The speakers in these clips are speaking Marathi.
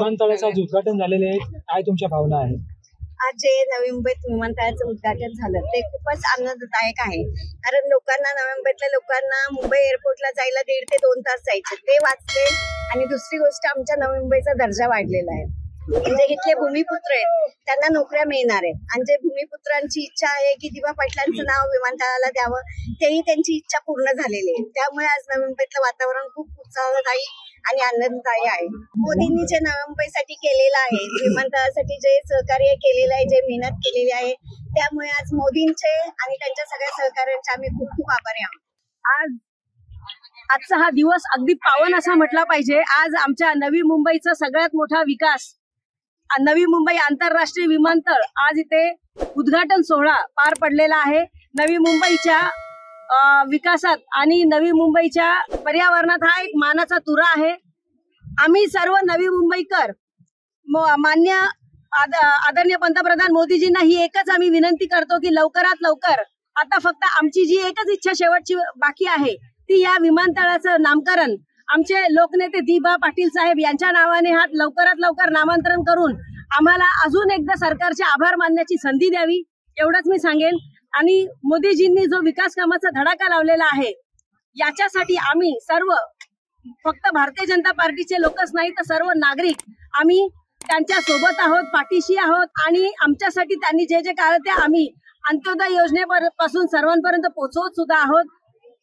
विमानतळाचं उद्घाटन झालेले आहे, काय तुमच्या भावना आहेत? आज जे नवी मुंबईत विमानतळाचं उद्घाटन झालं ते खूपच आनंददायक आहे. कारण लोकांना, नवी मुंबईतल्या लोकांना मुंबई एअरपोर्टला जायला 1.5 ते 2 तास जायचे, ते वाचले. आणि दुसरी गोष्ट, आमच्या नवी मुंबईचा दर्जा वाढलेला आहे. म्हणजे इथले भूमिपुत्र आहेत त्यांना नोकऱ्या मिळणार आहेत. आणि जे भूमिपुत्रांची इच्छा आहे की दिवा पाटलांचं नाव विमानतळाला द्यावं, तेही त्यांची इच्छा पूर्ण झालेली आहे. त्यामुळे आज नवी मुंबईतलं वातावरण खूप उत्साहदायी आणि आनंददायी आहे. मोदींनी जे नवी मुंबईसाठी केलेलं आहे, विमानतळासाठी जे सहकार्य केलेलं आहे, जे मेहनत केलेली आहे, त्यामुळे आज मोदींचे आणि त्यांच्या सगळ्या सहकार्यांचे आम्ही खूप खूप आभारी आहोत. आजचा हा दिवस अगदी पावन असा म्हटला पाहिजे. आज आमच्या नवी मुंबईचा सगळ्यात मोठा विकास, नवी मुंबई आंतरराष्ट्रीय विमानतळ, आज इथे उद्घाटन सोहळा पार पडलेला आहे. नवी मुंबईच्या विकासात आणि नवी मुंबईच्या पर्यावरणात हा एक मानाचा तुरा आहे. आम्ही सर्व नवी मुंबईकर मान्य आदरणीय पंतप्रधान मोदीजींना ही एकच आम्ही विनंती करतो की लवकरात लवकर, आता फक्त आमची जी एकच इच्छा शेवटची बाकी आहे ती या विमानतळाचं नामकरण आमचे लोकनेते दिबा पाटील साहेब यांच्या नावाने हा लवकरात लवकर नामांतरण करून आम्हाला अजून एकदा सरकारचे आभार मानण्याची संधी द्यावी, एवढंच मी सांगेन. आणि मोदीजींनी जो विकास कामाचा धडाका लावलेला आहे, याच्यासाठी आम्ही सर्व, फक्त भारतीय जनता पार्टीचे लोकच नाही तर सर्व नागरिक, आम्ही त्यांच्या सोबत आहोत, पाठीशी आहोत. आणि आमच्यासाठी त्यांनी जे जे कार्य ते आम्ही अंत्योदय योजनेपासून सर्वांपर्यंत पोहोचवत सुद्धा आहोत.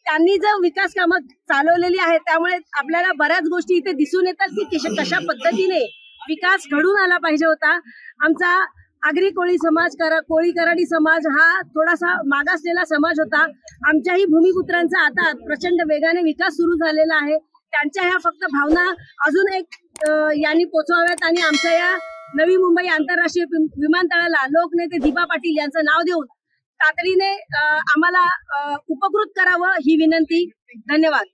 त्यांनी जो विकास कामं चालवलेली आहेत त्यामुळे आपल्याला बऱ्याच गोष्टी इथे दिसून येतात की कशा पद्धतीने विकास घडून आला पाहिजे होता. आमचा आगरी कोळी समाज, कोळी कराडी समाज हा थोडासा मागासलेला समाज होता. आमच्याही भूमिपुत्रांचा आता प्रचंड वेगाने विकास सुरू झालेला आहे. त्यांच्या ह्या फक्त भावना अजून एक यांनी पोचवाव्यात आणि आमच्या या नवी मुंबई आंतरराष्ट्रीय विमानतळाला लोकनेते दिबा पाटील यांचं नाव देऊन तातडीने आम्हाला उपकृत करावं ही विनंती. धन्यवाद.